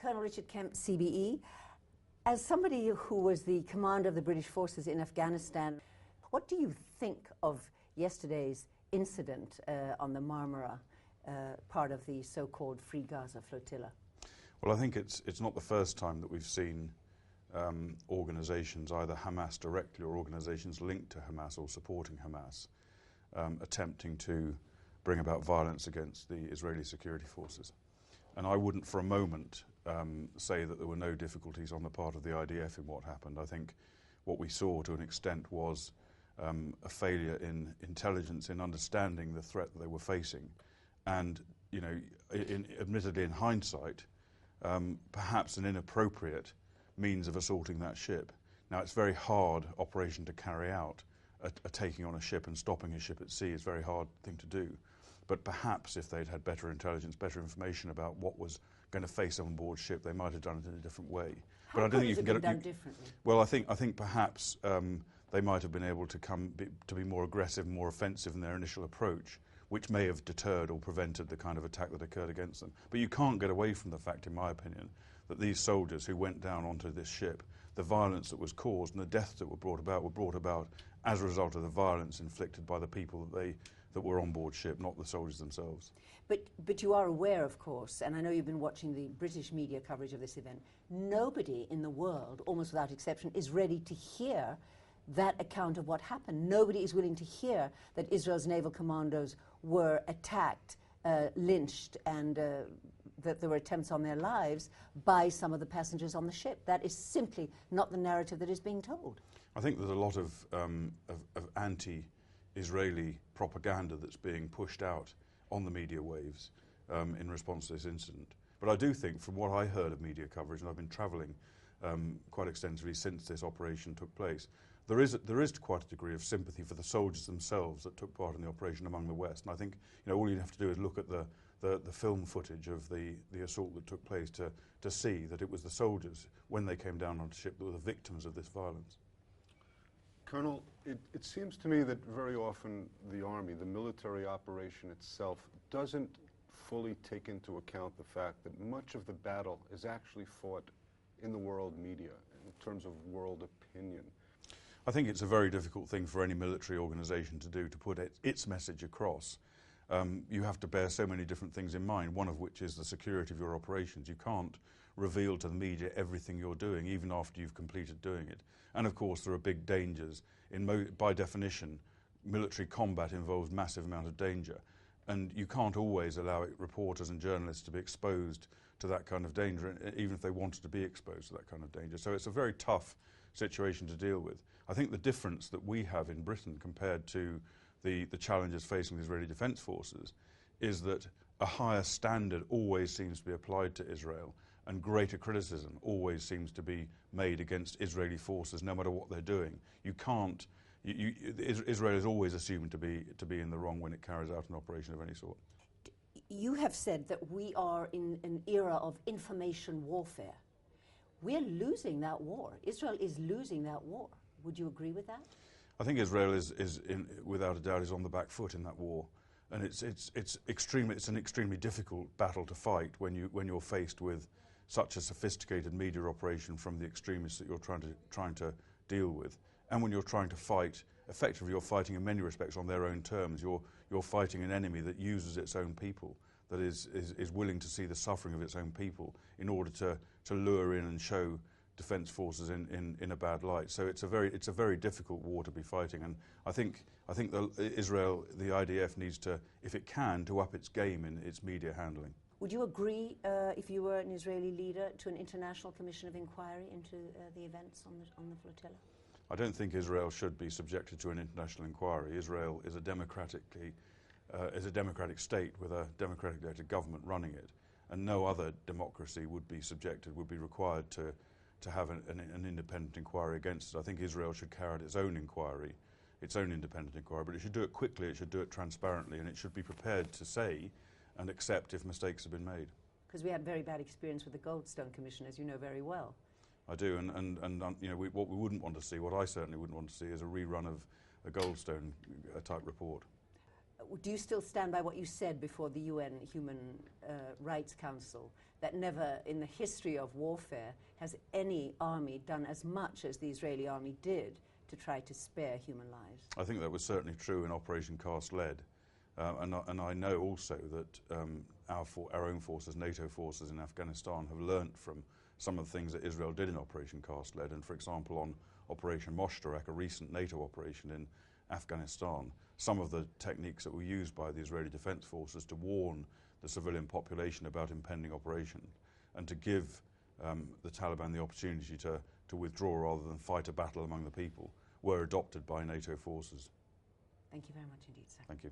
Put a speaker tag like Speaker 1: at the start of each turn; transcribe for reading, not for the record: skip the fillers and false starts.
Speaker 1: Colonel Richard Kemp, CBE. As somebody who was the commander of the British forces in Afghanistan, what do you think of yesterday's incident on the Marmara, part of the so-called Free Gaza Flotilla?
Speaker 2: Well, I think it's not the first time that we've seen organisations, either Hamas directly or organisations linked to Hamas or supporting Hamas, attempting to bring about violence against the Israeli security forces. And I wouldn't for a moment say that there were no difficulties on the part of the IDF in what happened. I think what we saw to an extent was a failure in intelligence, in understanding the threat that they were facing. And, you know, admittedly in hindsight, perhaps an inappropriate means of assaulting that ship. Now, it's a very hard operation to carry out. A taking on a ship and stopping a ship at sea is a very hard thing to do. But perhaps if they'd had better intelligence, better information about what was going to face on board ship, they might have done it in a different way.
Speaker 1: How
Speaker 2: but I don't think
Speaker 1: you can
Speaker 2: get it
Speaker 1: done differently.
Speaker 2: Well, I think perhaps they might have been able to be more aggressive, more offensive in their initial approach, which may have deterred or prevented the kind of attack that occurred against them. But you can't get away from the fact, in my opinion, that these soldiers who went down onto this ship, the violence that was caused and the deaths that were brought about as a result of the violence inflicted by the people that were on board ship, not the soldiers themselves.
Speaker 1: But you are aware, of course, and I know you've been watching the British media coverage of this event, nobody in the world, almost without exception, is ready to hear that account of what happened. Nobody is willing to hear that Israel's naval commandos were attacked, lynched, and that there were attempts on their lives by some of the passengers on the ship. That is simply not the narrative that is being told.
Speaker 2: I think there's a lot of anti-Israeli propaganda that's being pushed out on the media waves in response to this incident. But I do think, from what I heard of media coverage, and I've been travelling quite extensively since this operation took place, there is quite a degree of sympathy for the soldiers themselves that took part in the operation among the West. And I think, you know, all you have to do is look at the film footage of the assault that took place to see that it was the soldiers, when they came down on the ship, that were the victims of this violence.
Speaker 3: Colonel, it seems to me that very often the Army, the military operation itself, doesn't fully take into account the fact that much of the battle is actually fought in the world media, in terms of world opinion.
Speaker 2: I think it's a very difficult thing for any military organisation to do, to put its message across. You have to bear so many different things in mind, one of which is the security of your operations. You can't reveal to the media everything you're doing, even after you've completed doing it. And of course, there are big dangers. By definition, military combat involves massive amount of danger. And you can't always allow reporters and journalists to be exposed to that kind of danger, even if they wanted to be exposed to that kind of danger. So it's a very tough situation to deal with. I think the difference that we have in Britain compared to the challenges facing the Israeli Defence Forces is that a higher standard always seems to be applied to Israel, and greater criticism always seems to be made against Israeli forces, no matter what they're doing. Israel is always assumed to be in the wrong when it carries out an operation of any sort.
Speaker 1: You have said that we are in an era of information warfare. We're losing that war. Israel is losing that war. Would you agree with that?
Speaker 2: I think Israel without a doubt, is on the back foot in that war, and it's an extremely difficult battle to fight when you're faced with such a sophisticated media operation from the extremists that you're trying to deal with, and when you're trying to fight effectively, you're fighting in many respects on their own terms. You're fighting an enemy that uses its own people, that is willing to see the suffering of its own people in order to lure in and show defence forces in a bad light. So it's a very difficult war to be fighting, and I think Israel, the IDF, needs to, if it can, to up its game in its media handling.
Speaker 1: Would you agree, if you were an Israeli leader, to an international commission of inquiry into the events on the flotilla?
Speaker 2: I don't think Israel should be subjected to an international inquiry. Israel is a democratic state with a democratically elected government running it, and no other democracy would be required to have an independent inquiry against it. I think Israel should carry out its own inquiry, its own independent inquiry, but it should do it quickly, it should do it transparently, and it should be prepared to say and accept if mistakes have been made.
Speaker 1: Because we had very bad experience with the Goldstone Commission, as you know very well.
Speaker 2: I do, and you know, what we wouldn't want to see, what I certainly wouldn't want to see, is a rerun of a Goldstone type report.
Speaker 1: do you still stand by what you said before the UN Human Rights Council, that never in the history of warfare has any army done as much as the Israeli army did to try to spare human lives?
Speaker 2: I think that was certainly true in Operation Cast Lead. And I know also that our own forces, NATO forces in Afghanistan, have learnt from some of the things that Israel did in Operation Cast Lead. And for example, on Operation Moshtarak, a recent NATO operation in Afghanistan, some of the techniques that were used by the Israeli Defense Forces to warn the civilian population about impending operation and to give the Taliban the opportunity to withdraw rather than fight a battle among the people were adopted by NATO forces.
Speaker 1: Thank you very much indeed, sir.
Speaker 2: Thank you.